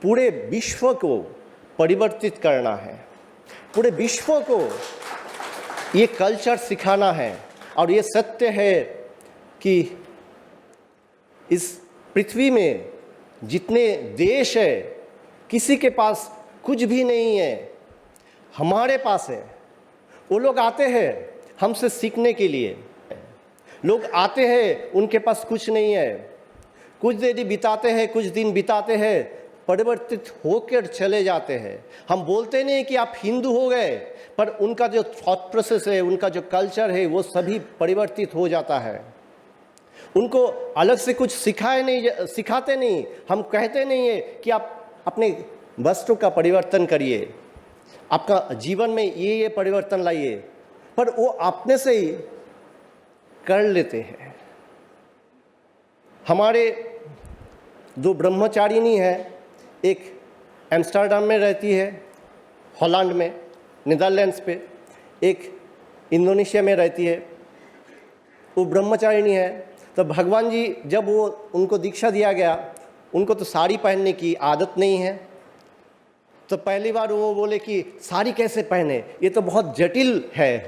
पूरे विश्व को परिवर्तित करना है, पूरे विश्व को ये कल्चर सिखाना है। और ये सत्य है कि इस पृथ्वी में जितने देश है, किसी के पास कुछ भी नहीं है, हमारे पास है। वो लोग आते हैं हमसे सीखने के लिए, लोग आते हैं उनके पास कुछ नहीं है, कुछ देर बिताते हैं, कुछ दिन बिताते हैं, परिवर्तित होकर चले जाते हैं। हम बोलते नहीं कि आप हिंदू हो गए, पर उनका जो थॉट प्रोसेस है, उनका जो कल्चर है, वो सभी परिवर्तित हो जाता है। उनको अलग से कुछ सिखाते नहीं, हम कहते नहीं है कि आप अपने वस्त्रों का परिवर्तन करिए, आपका जीवन में ये परिवर्तन लाइए, पर वो अपने से ही कर लेते हैं। हमारे दो ब्रह्मचारिणी हैं, एक एम्स्टर्डम में रहती है, हॉलैंड में, नीदरलैंड्स पे, एक इंडोनेशिया में रहती है। वो ब्रह्मचारिणी है। तो भगवान जी जब वो उनको दीक्षा दिया गया, उनको तो साड़ी पहनने की आदत नहीं है। तो पहली बार वो बोले कि साड़ी कैसे पहने, ये तो बहुत जटिल है।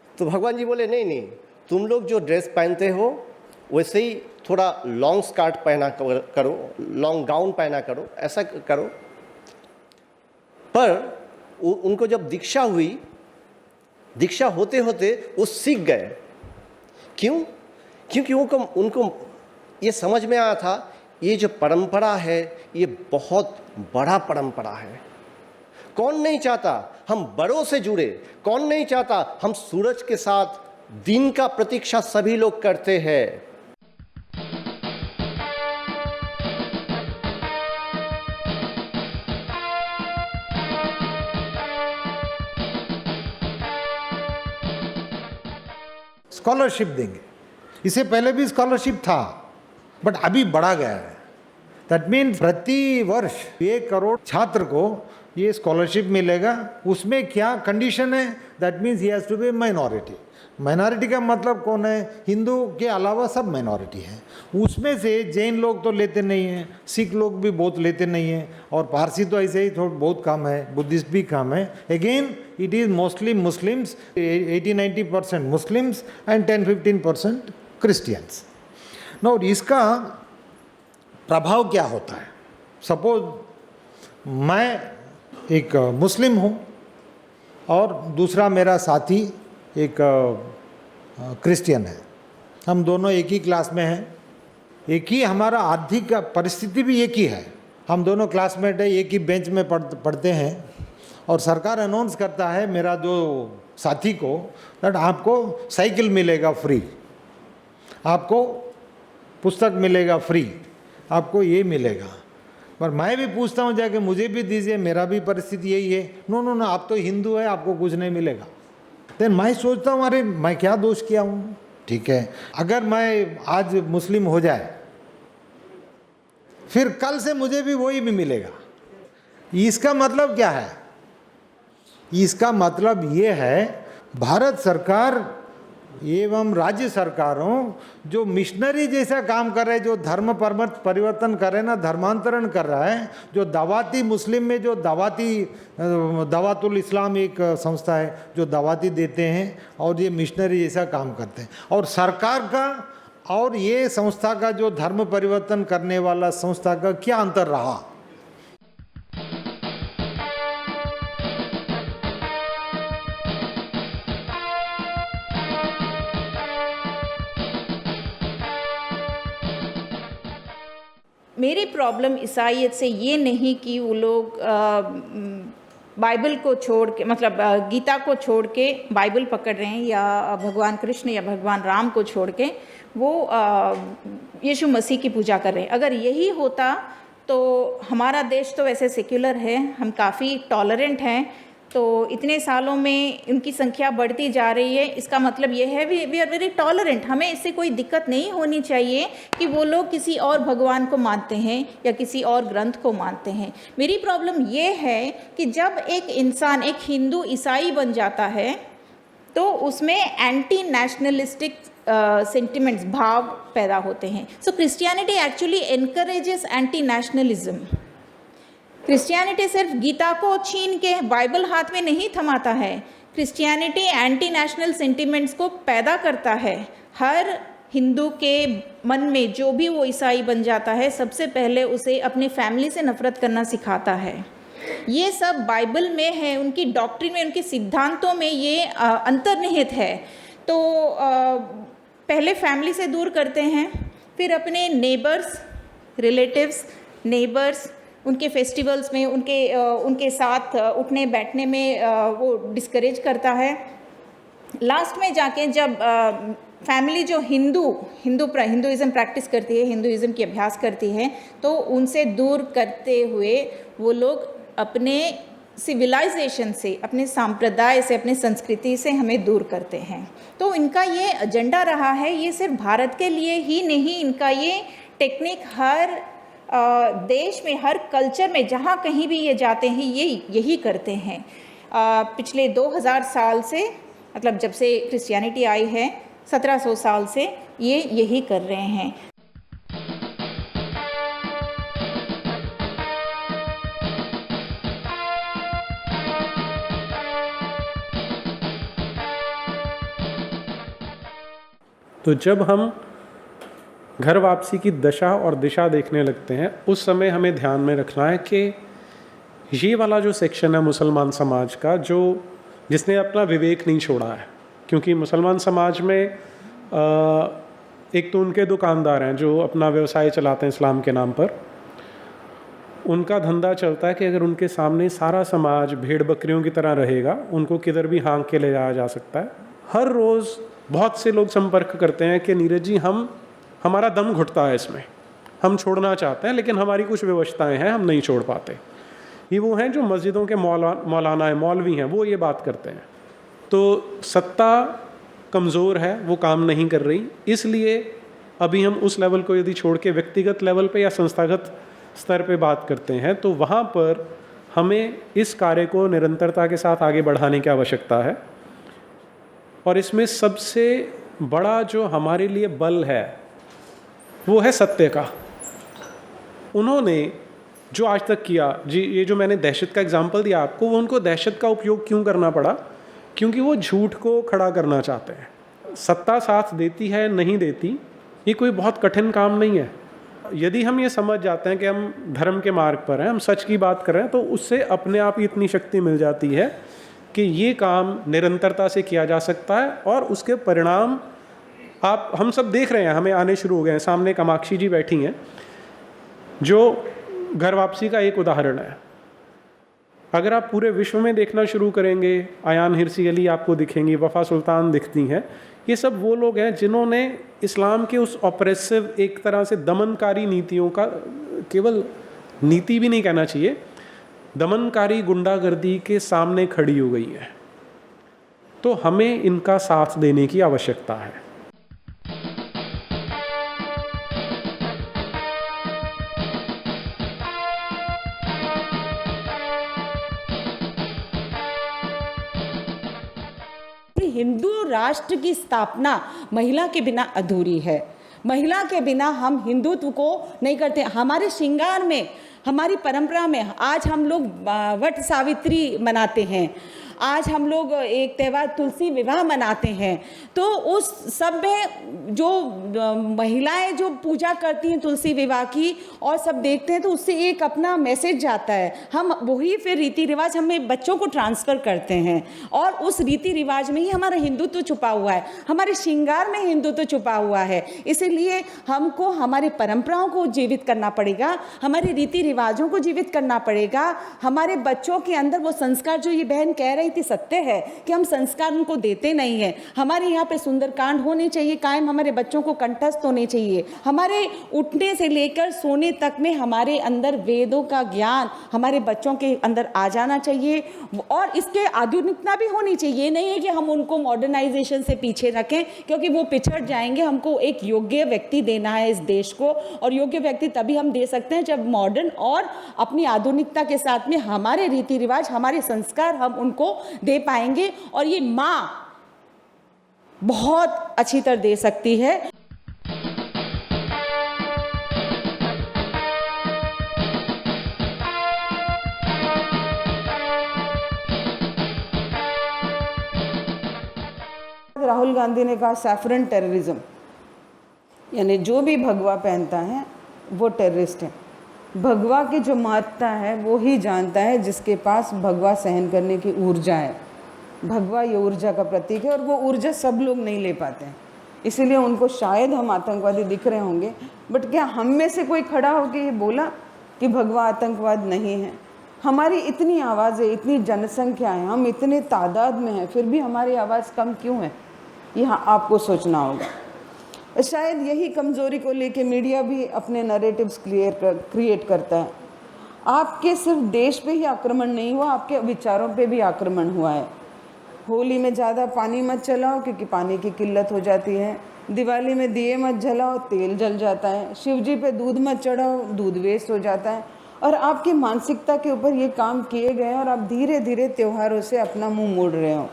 तो भगवान जी बोले नहीं नहीं, तुम लोग जो ड्रेस पहनते हो वैसे ही थोड़ा लॉन्ग स्कर्ट पहना करो, लॉन्ग गाउन पहना करो, ऐसा करो। पर उनको जब दीक्षा हुई, दीक्षा होते होते वो सीख गए। क्यों? क्योंकि उनको ये समझ में आया था, ये जो परंपरा है ये बहुत बड़ा परंपरा है। कौन नहीं चाहता हम बड़ों से जुड़े, कौन नहीं चाहता हम सूरज के साथ दिन का प्रतीक्षा सभी लोग करते हैं। स्कॉलरशिप देंगे, इससे पहले भी स्कॉलरशिप था बट अभी बढ़ा गया है। दैट मीन्स प्रति वर्ष 1 करोड़ छात्र को ये स्कॉलरशिप मिलेगा। उसमें क्या कंडीशन है? That means he has to be minority. Minority का मतलब कौन है? हिंदू के अलावा सब माइनॉरिटी है। उसमें से जैन लोग तो लेते नहीं हैं, सिख लोग भी बहुत लेते नहीं हैं, और पारसी तो ऐसे ही थोड़ा बहुत कम है, बुद्धिस्ट भी कम है। Again it is mostly Muslims, 80-90% Muslims and 10-15% Christians. No, इसका प्रभाव क्या होता है? सपोज मैं एक मुस्लिम हूँ और दूसरा मेरा साथी एक क्रिश्चियन है। हम दोनों एक ही क्लास में हैं, एक ही हमारा आर्थिक परिस्थिति भी एक ही है, हम दोनों क्लासमेट है, एक ही बेंच में पढ़ते हैं। और सरकार अनाउंस करता है मेरा जो साथी को, दैट आपको साइकिल मिलेगा फ्री, आपको पुस्तक मिलेगा फ्री, आपको ये मिलेगा। पर मैं भी पूछता हूँ जाके, मुझे भी दीजिए, मेरा भी परिस्थिति यही है। नो नो नो, आप तो हिंदू है, आपको कुछ नहीं मिलेगा। देन मैं सोचता हूँ अरे मैं क्या दोष किया हूँ? ठीक है, अगर मैं आज मुस्लिम हो जाए फिर कल से मुझे भी वही भी मिलेगा। इसका मतलब क्या है? इसका मतलब ये है भारत सरकार एवं राज्य सरकारों जो मिशनरी जैसा काम कर रहे हैं, जो धर्म परिवर्तन कर रहे हैं ना, धर्मांतरण कर रहा है, जो दावती मुस्लिम में जो दावतुल इस्लाम एक संस्था है जो दावती देते हैं और ये मिशनरी जैसा काम करते हैं। और सरकार का और ये संस्था का जो धर्म परिवर्तन करने वाला संस्था का क्या अंतर रहा? मेरी प्रॉब्लम ईसाईयत से ये नहीं कि वो लोग बाइबल को छोड़ के, मतलब गीता को छोड़ के बाइबल पकड़ रहे हैं, या भगवान कृष्ण या भगवान राम को छोड़ के वो यीशु मसीह की पूजा कर रहे हैं। अगर यही होता तो हमारा देश तो वैसे सेक्युलर है, हम काफ़ी टॉलरेंट हैं, तो इतने सालों में उनकी संख्या बढ़ती जा रही है। इसका मतलब ये है वी आर वेरी टॉलरेंट। हमें इससे कोई दिक्कत नहीं होनी चाहिए कि वो लोग किसी और भगवान को मानते हैं या किसी और ग्रंथ को मानते हैं। मेरी प्रॉब्लम ये है कि जब एक इंसान एक हिंदू ईसाई बन जाता है तो उसमें एंटी नेशनलिस्टिक सेंटिमेंट्स, भाव पैदा होते हैं. So Christianity actually encourages anti nationalism. Christianity सिर्फ गीता को छीन के बाइबल हाथ में नहीं थमाता है. क्रिश्चियनिटी एंटी नेशनल सेंटिमेंट्स को पैदा करता है. हर हिंदू के मन में जो भी वो ईसाई बन जाता है, सबसे पहले उसे अपनी फैमिली से नफरत करना सिखाता है. ये सब बाइबल में है, उनकी डॉक्ट्रिन में, उनके सिद्धांतों में ये अंतर्निहित है. तो पहले फैमिली से दूर करते हैं, फिर अपने नेबर्स, रिलेटिव्स, नेबर्स, उनके फेस्टिवल्स में उनके साथ उठने बैठने में वो डिस्करेज करता है. लास्ट में जाके जब फैमिली जो हिंदुइज़्म प्रैक्टिस करती है, हिंदुइज़्म की अभ्यास करती है, तो उनसे दूर करते हुए वो लोग अपने सिविलाइजेशन से, अपने सांप्रदाय से, अपने संस्कृति से हमें दूर करते हैं. तो इनका ये एजेंडा रहा है. ये सिर्फ भारत के लिए ही नहीं, इनका ये टेक्निक हर देश में, हर कल्चर में जहाँ कहीं भी ये जाते हैं, ये यही करते हैं. पिछले 2000 साल से, मतलब जब से क्रिश्चियनिटी आई है, 1700 साल से ये यही कर रहे हैं. तो जब हम घर वापसी की दशा और दिशा देखने लगते हैं, उस समय हमें ध्यान में रखना है कि ये वाला जो सेक्शन है मुसलमान समाज का, जो जिसने अपना विवेक नहीं छोड़ा है. क्योंकि मुसलमान समाज में एक तो उनके दुकानदार हैं जो अपना व्यवसाय चलाते हैं इस्लाम के नाम पर. उनका धंधा चलता है कि अगर उनके सामने सारा समाज भेड़ बकरियों की तरह रहेगा, उनको किधर भी हाँक के ले जाया जा सकता है. हर रोज़ बहुत से लोग संपर्क करते हैं कि नीरज जी, हमारा दम घुटता है इसमें, हम छोड़ना चाहते हैं लेकिन हमारी कुछ व्यवस्थाएं हैं, हम नहीं छोड़ पाते. ये वो हैं जो मस्जिदों के मौलाना हैं, मौलवी हैं, वो ये बात करते हैं. तो सत्ता कमज़ोर है, वो काम नहीं कर रही, इसलिए अभी हम उस लेवल को यदि छोड़ के व्यक्तिगत लेवल पे या संस्थागत स्तर पे बात करते हैं, तो वहाँ पर हमें इस कार्य को निरंतरता के साथ आगे बढ़ाने की आवश्यकता है. और इसमें सबसे बड़ा जो हमारे लिए बल है वो है सत्य का. उन्होंने जो आज तक किया, जी ये जो मैंने दहशत का एग्जाम्पल दिया आपको, वो उनको दहशत का उपयोग क्यों करना पड़ा? क्योंकि वो झूठ को खड़ा करना चाहते हैं. सत्ता साथ देती है नहीं देती, ये कोई बहुत कठिन काम नहीं है. यदि हम ये समझ जाते हैं कि हम धर्म के मार्ग पर हैं, हम सच की बात कर रहे हैं, तो उससे अपने आप ही इतनी शक्ति मिल जाती है कि ये काम निरंतरता से किया जा सकता है. और उसके परिणाम हम सब देख रहे हैं, हमें आने शुरू हो गए हैं. सामने कामाक्षी जी बैठी हैं जो घर वापसी का एक उदाहरण है. अगर आप पूरे विश्व में देखना शुरू करेंगे, आयान हिरसी अली आपको दिखेंगी, वफ़ा सुल्तान दिखती हैं. ये सब वो लोग हैं जिन्होंने इस्लाम के उस ऑपरेसिव, एक तरह से दमनकारी नीतियों का, केवल नीति भी नहीं कहना चाहिए, दमनकारी गुंडागर्दी के सामने खड़ी हो गई है. तो हमें इनका साथ देने की आवश्यकता है. हिंदू राष्ट्र की स्थापना महिला के बिना अधूरी है. महिला के बिना हम हिंदुत्व को नहीं करते. हमारे श्रृंगार में, हमारी परंपरा में आज हम लोग वट सावित्री मनाते हैं, आज हम लोग एक त्यौहार तुलसी विवाह मनाते हैं. तो उस सब में जो महिलाएं जो पूजा करती हैं तुलसी विवाह की और सब देखते हैं, तो उससे एक अपना मैसेज जाता है. हम वही फिर रीति रिवाज हमें बच्चों को ट्रांसफ़र करते हैं और उस रीति रिवाज में ही हमारा हिंदुत्व छुपा हुआ है, हमारे श्रृंगार में हिंदुत्व छुपा हुआ है. इसीलिए हमको हमारी परंपराओं को जीवित करना पड़ेगा, हमारे रीति रिवाजों को जीवित करना पड़ेगा. हमारे बच्चों के अंदर वो संस्कार, जो ये बहन कह रही थी, सत्य है कि हम संस्कार उनको देते नहीं हैं. हमारे यहाँ पे सुंदरकांड होने चाहिए कायम, हमारे बच्चों को कंठस्थ होने चाहिए. हमारे उठने से लेकर सोने तक में हमारे अंदर वेदों का ज्ञान हमारे बच्चों के अंदर आ जाना चाहिए. और इसके आधुनिकता भी होनी चाहिए. ये नहीं है कि हम उनको मॉडर्नाइजेशन से पीछे रखें, क्योंकि वो पिछड़ जाएंगे. हमको एक योग्य व्यक्ति देना है इस देश को, और योग्य व्यक्ति तभी हम दे सकते हैं जब मॉडर्न और अपनी आधुनिकता के साथ में हमारे रीति रिवाज, हमारे संस्कार हम उनको दे पाएंगे. और ये माँ बहुत अच्छी तरह दे सकती है। राहुल गांधी ने कहा सैफरन टेररिज्म, यानी जो भी भगवा पहनता है वो टेररिस्ट है। भगवा की जो महत्ता है वो ही जानता है जिसके पास भगवा सहन करने की ऊर्जा है। भगवा ये ऊर्जा का प्रतीक है और वो ऊर्जा सब लोग नहीं ले पाते हैं, इसीलिए उनको शायद हम आतंकवादी दिख रहे होंगे, बट क्या हम में से कोई खड़ा होकर ये बोला कि भगवा आतंकवाद नहीं है? हमारी इतनी आवाज़ है, इतनी जनसंख्या है, हम इतने तादाद में हैं, फिर भी हमारी आवाज़ कम क्यों है? यहाँ आपको सोचना होगा। शायद यही कमज़ोरी को लेके मीडिया भी अपने नैरेटिव्स क्रिएट करता है। आपके सिर्फ देश पे ही आक्रमण नहीं हुआ, आपके विचारों पे भी आक्रमण हुआ है। होली में ज़्यादा पानी मत चलाओ क्योंकि पानी की किल्लत हो जाती है। दिवाली में दिए मत जलाओ, तेल जल जाता है। शिव जी पे दूध मत चढ़ाओ, दूध वेस्ट हो जाता है। और आपकी मानसिकता के ऊपर ये काम किए गए और आप धीरे धीरे त्योहारों से अपना मुंह मोड़ रहे हो।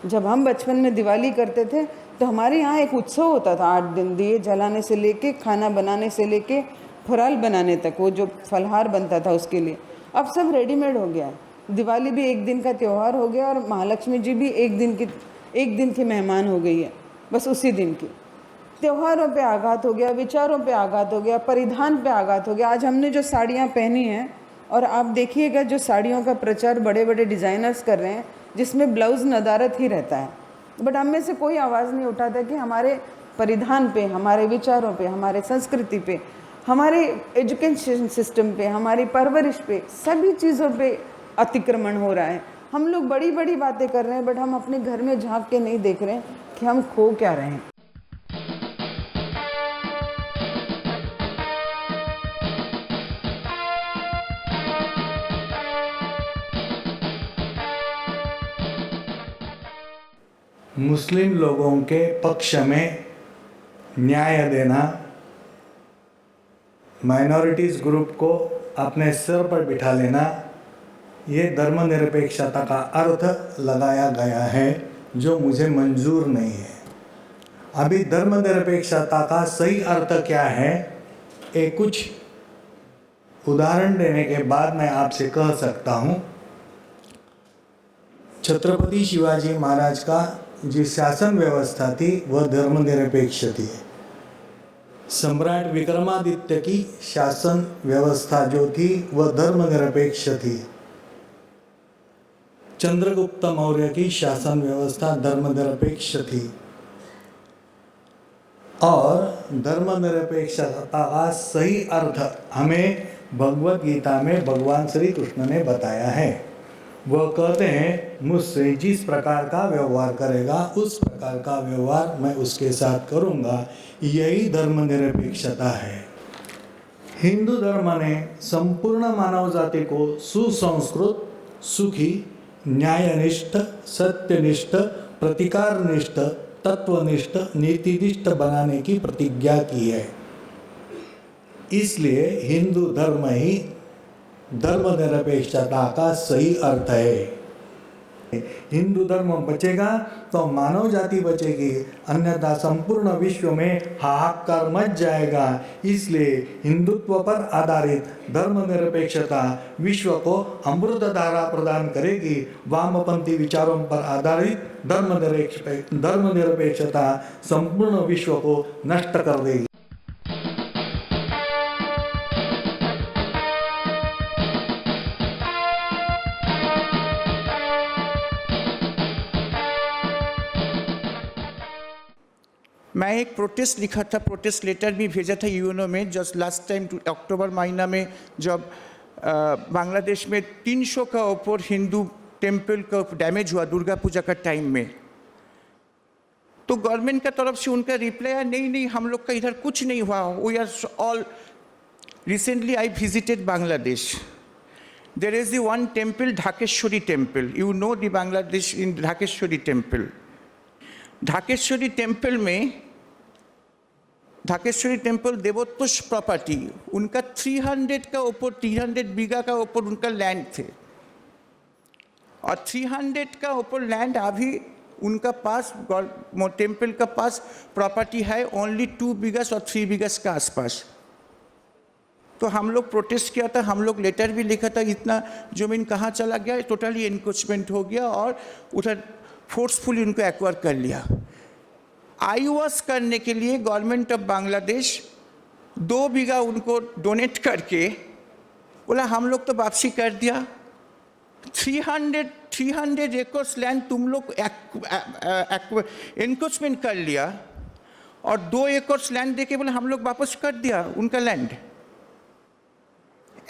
जब हम बचपन में दिवाली करते थे तो हमारे यहाँ एक उत्सव होता था, 8 दिन दिए जलाने से लेके खाना बनाने से लेके फराल बनाने तक, वो जो फलहार बनता था उसके लिए। अब सब रेडीमेड हो गया है। दिवाली भी एक दिन का त्यौहार हो गया और महालक्ष्मी जी भी एक दिन की मेहमान हो गई है, बस उसी दिन की। त्योहारों पे आघात हो गया, विचारों पे आघात हो गया, परिधान पे आघात हो गया। आज हमने जो साड़ियाँ पहनी हैं, और आप देखिएगा जो साड़ियों का प्रचार बड़े बड़े डिज़ाइनर्स कर रहे हैं जिसमें ब्लाउज़ नदारत ही रहता है, बट हम में से कोई आवाज़ नहीं उठाता कि हमारे परिधान पे, हमारे विचारों पे, हमारे संस्कृति पे, हमारे एजुकेशन सिस्टम पे, हमारी परवरिश पे, सभी चीज़ों पे अतिक्रमण हो रहा है। हम लोग बड़ी बड़ी बातें कर रहे हैं, बट हम अपने घर में झांक के नहीं देख रहे हैं कि हम खो क्या रहे हैं। मुस्लिम लोगों के पक्ष में न्याय देना, माइनॉरिटीज़ ग्रुप को अपने सिर पर बिठा लेना, ये धर्मनिरपेक्षता का अर्थ लगाया गया है जो मुझे मंजूर नहीं है। अभी धर्मनिरपेक्षता का सही अर्थ क्या है, एक कुछ उदाहरण देने के बाद मैं आपसे कह सकता हूँ। छत्रपति शिवाजी महाराज का जो शासन व्यवस्था थी वह धर्मनिरपेक्ष थी। सम्राट विक्रमादित्य की शासन व्यवस्था जो थी वह धर्मनिरपेक्ष थी। चंद्रगुप्त मौर्य की शासन व्यवस्था धर्मनिरपेक्ष थी। और धर्मनिरपेक्षता का सही अर्थ हमें भगवत गीता में भगवान श्री कृष्ण ने बताया है। वह कहते हैं, मुझसे जिस प्रकार का व्यवहार करेगा उस प्रकार का व्यवहार मैं उसके साथ करूंगा। यही धर्मनिरपेक्षता है। हिंदू धर्म ने संपूर्ण मानव जाति को सुसंस्कृत, सुखी, न्यायनिष्ठ, सत्यनिष्ठ, प्रतिकारनिष्ठ, तत्वनिष्ठ, नीतिनिष्ठ बनाने की प्रतिज्ञा की है। इसलिए हिंदू धर्म ही धर्मनिरपेक्षता का सही अर्थ है। हिंदू धर्म बचेगा तो मानव जाति बचेगी, अन्यथा संपूर्ण विश्व में हाहाकार मच जाएगा। इसलिए हिंदुत्व पर आधारित धर्मनिरपेक्षता विश्व को अमृतधारा प्रदान करेगी। वामपंथी विचारों पर आधारित धर्मनिरपेक्षता संपूर्ण विश्व को नष्ट कर देगी। मैं एक प्रोटेस्ट लिखा था, प्रोटेस्ट लेटर भी भेजा था यूएनओ में। जस्ट लास्ट टाइम अक्टूबर महीना में जब बांग्लादेश में 300 का ऊपर हिंदू टेम्पल का डैमेज हुआ दुर्गा पूजा का टाइम में, तो गवर्नमेंट का तरफ से उनका रिप्लाई है, नहीं हम लोग का इधर कुछ नहीं हुआ, we are all. Recently I visited Bangladesh. There is the one temple, Dhakeshwari temple. You know the Bangladesh in Dhakeshwari temple. Dhakeshwari temple में, ढाकेश्वरी टेम्पल देवोत्तोष प्रॉपर्टी, उनका 300 का ऊपर, 300 बीघा का ऊपर उनका लैंड थे। और 300 का ऊपर लैंड अभी उनका पास टेम्पल का पास प्रॉपर्टी है ओनली 2 बीघस और 3 बीघस के आसपास। तो हम लोग प्रोटेस्ट किया था, हम लोग लेटर भी लिखा था, इतना ज़मीन कहाँ चला गया, टोटली एनक्रोचमेंट हो गया और उधर फोर्सफुली उनको एक्वायर कर लिया। आईवास करने के लिए गवर्नमेंट ऑफ बांग्लादेश 2 बीघा उनको डोनेट करके बोला हम लोग तो वापसी कर दिया। 300 एकर्स लैंड तुम लोग एनक्रोचमेंट कर लिया और 2 एकर्स लैंड देके बोले हम लोग वापस कर दिया उनका लैंड।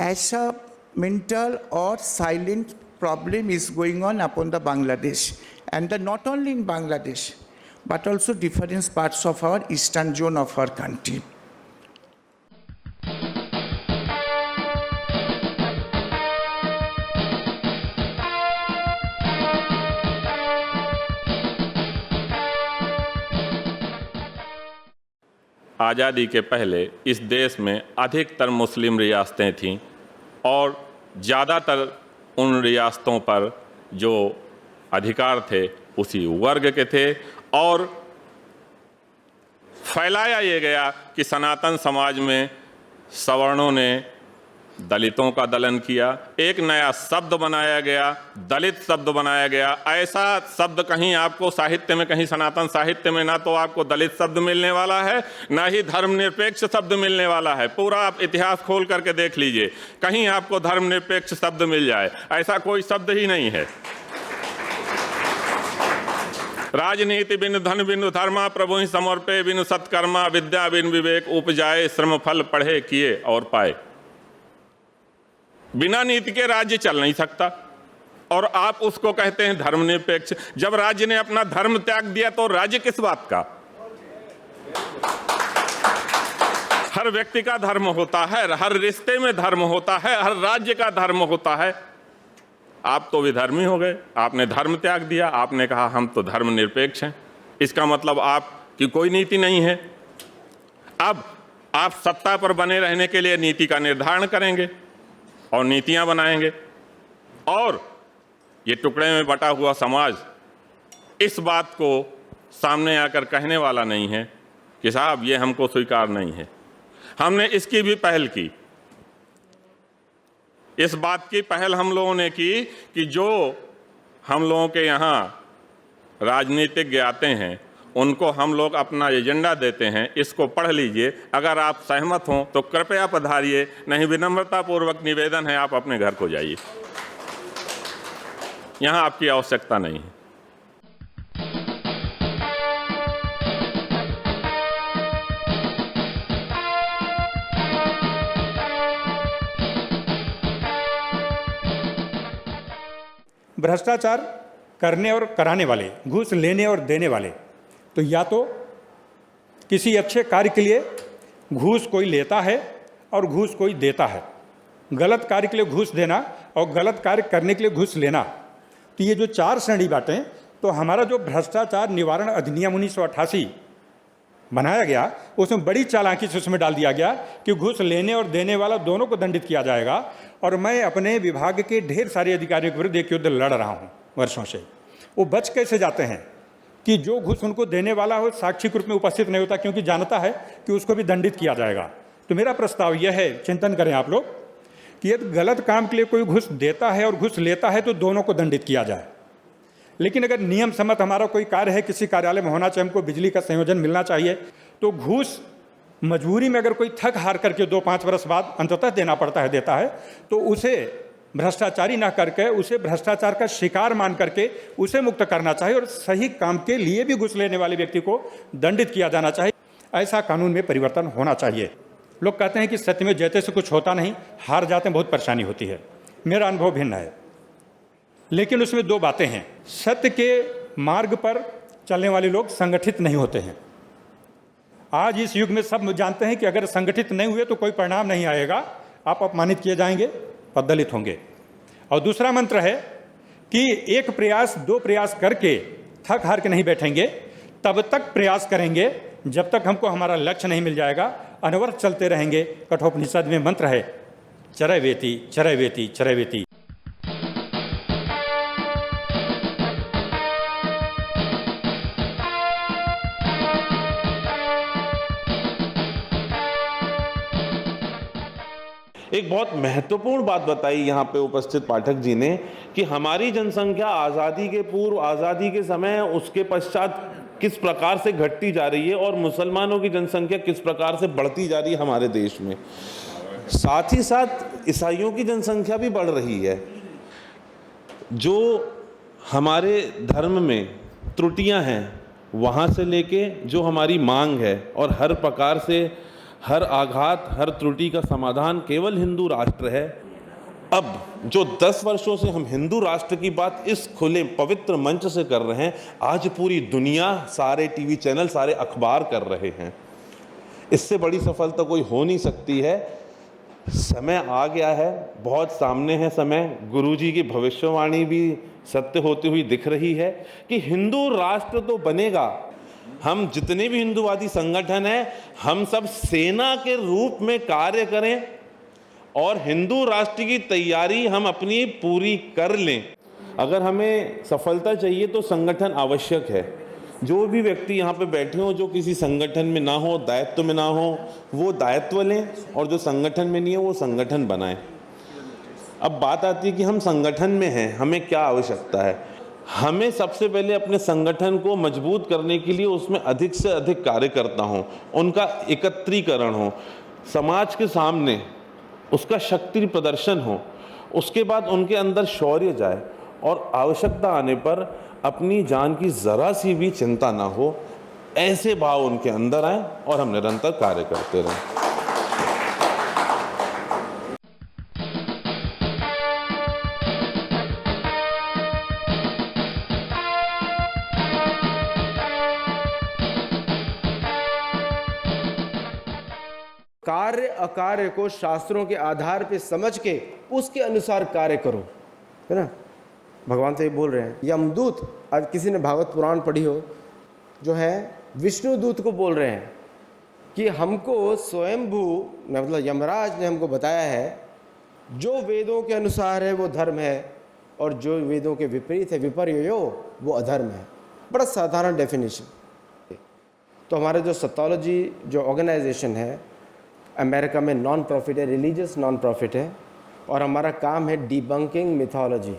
ऐसा मेंटल और silent problem is going on upon the Bangladesh and not only in Bangladesh but also different parts of our eastern zone of our country. आज़ादी के पहले इस देश में अधिकतर मुस्लिम रियासतें थीं और ज़्यादातर उन रियासतों पर जो अधिकार थे उसी वर्ग के थे और फैलाया ये गया कि सनातन समाज में सवर्णों ने दलितों का दलन किया। एक नया शब्द बनाया गया, दलित शब्द बनाया गया। ऐसा शब्द कहीं आपको साहित्य में, कहीं सनातन साहित्य में ना तो आपको दलित शब्द मिलने वाला है, ना ही धर्मनिरपेक्ष शब्द मिलने वाला है। पूरा आप इतिहास खोल करके देख लीजिए, कहीं आपको धर्मनिरपेक्ष शब्द मिल जाए, ऐसा कोई शब्द ही नहीं है। राजनीति बिन धन बिन धर्मा, प्रभु ही समर्पे बिन सत्कर्मा, विद्या बिन विवेक उपजाए, श्रम फल पढ़े किए और पाए। बिना नीति के राज्य चल नहीं सकता और आप उसको कहते हैं धर्मनिरपेक्ष। जब राज्य ने अपना धर्म त्याग दिया तो राज्य किस बात का? हर व्यक्ति का धर्म होता है, हर रिश्ते में धर्म होता है, हर राज्य का धर्म होता है। आप तो विधर्मी हो गए, आपने धर्म त्याग दिया, आपने कहा हम तो धर्मनिरपेक्ष हैं। इसका मतलब आपकी कोई नीति नहीं है। अब आप सत्ता पर बने रहने के लिए नीति का निर्धारण करेंगे और नीतियां बनाएंगे और ये टुकड़े में बटा हुआ समाज इस बात को सामने आकर कहने वाला नहीं है कि साहब ये हमको स्वीकार नहीं है। हमने इसकी भी पहल की। इस बात की पहल हम लोगों ने की कि जो हम लोगों के यहाँ राजनीतिज्ञ आते हैं उनको हम लोग अपना एजेंडा देते हैं, इसको पढ़ लीजिए। अगर आप सहमत हों तो कृपया पधारिए, नहीं विनम्रतापूर्वक निवेदन है आप अपने घर को जाइए, यहाँ आपकी आवश्यकता नहीं है। भ्रष्टाचार करने और कराने वाले, घूस लेने और देने वाले, तो या तो किसी अच्छे कार्य के लिए घूस कोई लेता है और घूस कोई देता है। गलत कार्य के लिए घूस देना और गलत कार्य करने के लिए घूस लेना, तो ये जो 4 श्रेणी बातें, तो हमारा जो भ्रष्टाचार निवारण अधिनियम 1988 बनाया गया उसमें बड़ी चालाकी से उसमें डाल दिया गया कि घूस लेने और देने वाला दोनों को दंडित किया जाएगा। और मैं अपने विभाग के ढेर सारे अधिकारियों के विरुद्ध एक युद्ध लड़ रहा हूँ वर्षों से। वो बच कैसे जाते हैं कि जो घूस उनको देने वाला हो साक्षी के रूप में उपस्थित नहीं होता, क्योंकि जानता है कि उसको भी दंडित किया जाएगा। तो मेरा प्रस्ताव यह है, चिंतन करें आप लोग, कि यदि गलत काम के लिए कोई घूस देता है और घूस लेता है तो दोनों को दंडित किया जाए। लेकिन अगर नियम सम्मत हमारा कोई कार्य है, किसी कार्यालय में होना चाहिए, हमको बिजली का संयोजन मिलना चाहिए, तो घूस मजबूरी में अगर कोई थक हार करके 2-5 वर्ष बाद अंततः देना पड़ता है, देता है, तो उसे भ्रष्टाचारी ना करके उसे भ्रष्टाचार का शिकार मान करके उसे मुक्त करना चाहिए और सही काम के लिए भी घूस लेने वाले व्यक्ति को दंडित किया जाना चाहिए। ऐसा कानून में परिवर्तन होना चाहिए। लोग कहते हैं कि सत्य में जयते से कुछ होता नहीं, हार जाते हैं, बहुत परेशानी होती है। मेरा अनुभव भिन्न है, लेकिन उसमें 2 बातें हैं। सत्य के मार्ग पर चलने वाले लोग संगठित नहीं होते हैं। आज इस युग में सब जानते हैं कि अगर संगठित नहीं हुए तो कोई परिणाम नहीं आएगा, आप अपमानित किए जाएंगे, पददलित होंगे। और दूसरा मंत्र है कि 1 प्रयास 2 प्रयास करके थक हार के नहीं बैठेंगे, तब तक प्रयास करेंगे जब तक हमको हमारा लक्ष्य नहीं मिल जाएगा। अनवरत चलते रहेंगे। कठोपनिषद में मंत्र है, चरैवेति चरैवेति चरैवेति। एक बहुत महत्वपूर्ण बात बताई यहाँ पे उपस्थित पाठक जी ने कि हमारी जनसंख्या आज़ादी के पूर्व, आज़ादी के समय, उसके पश्चात किस प्रकार से घटती जा रही है और मुसलमानों की जनसंख्या किस प्रकार से बढ़ती जा रही है हमारे देश में। साथ ही साथ ईसाइयों की जनसंख्या भी बढ़ रही है। जो हमारे धर्म में त्रुटियां हैं वहाँ से लेके जो हमारी मांग है, और हर प्रकार से हर आघात, हर त्रुटि का समाधान केवल हिंदू राष्ट्र है। अब जो 10 वर्षों से हम हिंदू राष्ट्र की बात इस खुले पवित्र मंच से कर रहे हैं, आज पूरी दुनिया, सारे टीवी चैनल, सारे अखबार कर रहे हैं। इससे बड़ी सफलता कोई हो नहीं सकती है। समय आ गया है, बहुत सामने है समय। गुरुजी की भविष्यवाणी भी सत्य होती हुई दिख रही है कि हिंदू राष्ट्र तो बनेगा। हम जितने भी हिंदूवादी संगठन हैं, हम सब सेना के रूप में कार्य करें और हिंदू राष्ट्र की तैयारी हम अपनी पूरी कर लें। अगर हमें सफलता चाहिए तो संगठन आवश्यक है। जो भी व्यक्ति यहाँ पे बैठे हो, जो किसी संगठन में ना हो, दायित्व में ना हो, वो दायित्व लें, और जो संगठन में नहीं है वो संगठन बनाएं। अब बात आती है कि हम संगठन में हैं, हमें क्या आवश्यकता है। हमें सबसे पहले अपने संगठन को मजबूत करने के लिए उसमें अधिक से अधिक कार्यकर्ता हों, उनका एकत्रीकरण हो, समाज के सामने उसका शक्ति प्रदर्शन हो, उसके बाद उनके अंदर शौर्य जाए और आवश्यकता आने पर अपनी जान की ज़रा सी भी चिंता ना हो। ऐसे भाव उनके अंदर आए और हम निरंतर कार्य करते रहें। कार्य अकार्य को शास्त्रों के आधार पे समझ के उसके अनुसार कार्य करो, है ना। भगवान तो ये बोल रहे हैं। यमदूत, आज किसी ने भागवत पुराण पढ़ी हो, जो है विष्णु दूत को बोल रहे हैं कि हमको स्वयंभू, मतलब यमराज ने हमको बताया है, जो वेदों के अनुसार है वो धर्म है और जो वेदों के विपरीत है, विपर्यो, वो अधर्म है। बड़ा साधारण डेफिनेशन। तो हमारे जो सतोलॉजी जो ऑर्गेनाइजेशन है अमेरिका में, नॉन प्रॉफिट है, रिलीजियस नॉन प्रॉफिट है, और हमारा काम है डिबंकिंग मिथोलॉजी।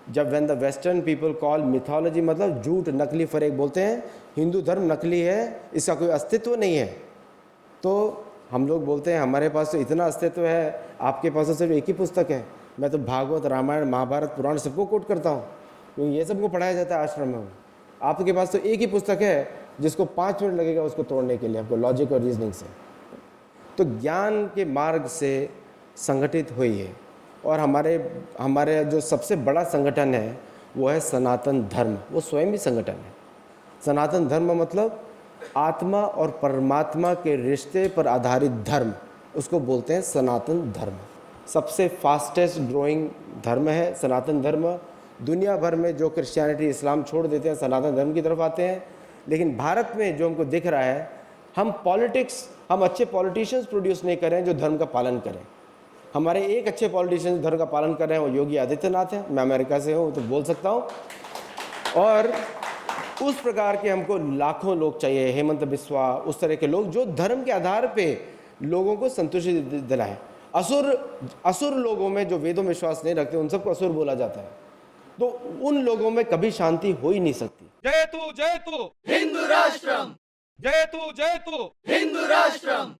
जब when the western people call mythology, मतलब झूठ, नकली, फरेक बोलते हैं हिंदू धर्म नकली है, इसका कोई अस्तित्व नहीं है, तो हम लोग बोलते हैं हमारे पास तो इतना अस्तित्व है, आपके पास तो सिर्फ एक ही पुस्तक है। मैं तो भागवत, रामायण, महाभारत, पुराण सबको कोट करता हूँ, क्योंकि ये सबको पढ़ाया जाता है आश्रम में। आपके पास तो एक ही पुस्तक है जिसको 5 मिनट लगेगा उसको तोड़ने के लिए, आपको लॉजिक और रीजनिंग से। तो ज्ञान के मार्ग से संगठित हुई है, और हमारे जो सबसे बड़ा संगठन है वो है सनातन धर्म। वो स्वयं भी संगठन है। सनातन धर्म मतलब आत्मा और परमात्मा के रिश्ते पर आधारित धर्म, उसको बोलते हैं सनातन धर्म। सबसे फास्टेस्ट ग्रोइंग धर्म है सनातन धर्म। दुनिया भर में जो क्रिश्चियनिटी, इस्लाम छोड़ देते हैं, सनातन धर्म की तरफ आते हैं। लेकिन भारत में जो हमको दिख रहा है, हम अच्छे पॉलिटिशियंस प्रोड्यूस नहीं कर रहे हैं जो धर्म का पालन करें। हमारे एक अच्छे पॉलिटिशियन धर्म का पालन कर रहे हैं, वो योगी आदित्यनाथ हैं। मैं अमेरिका से हूँ तो बोल सकता हूँ। और उस प्रकार के हमको लाखों लोग चाहिए, हेमंत बिस्वा, उस तरह के लोग जो धर्म के आधार पे लोगों को संतुष्टि दिलाएं। असुर लोगों में जो वेदों में विश्वास नहीं रखते, उन सबको असुर बोला जाता है। तो उन लोगों में कभी शांति हो ही नहीं सकती। जय तू हिंदू राष्ट्रम, जय तू हिंदू राष्ट्रम।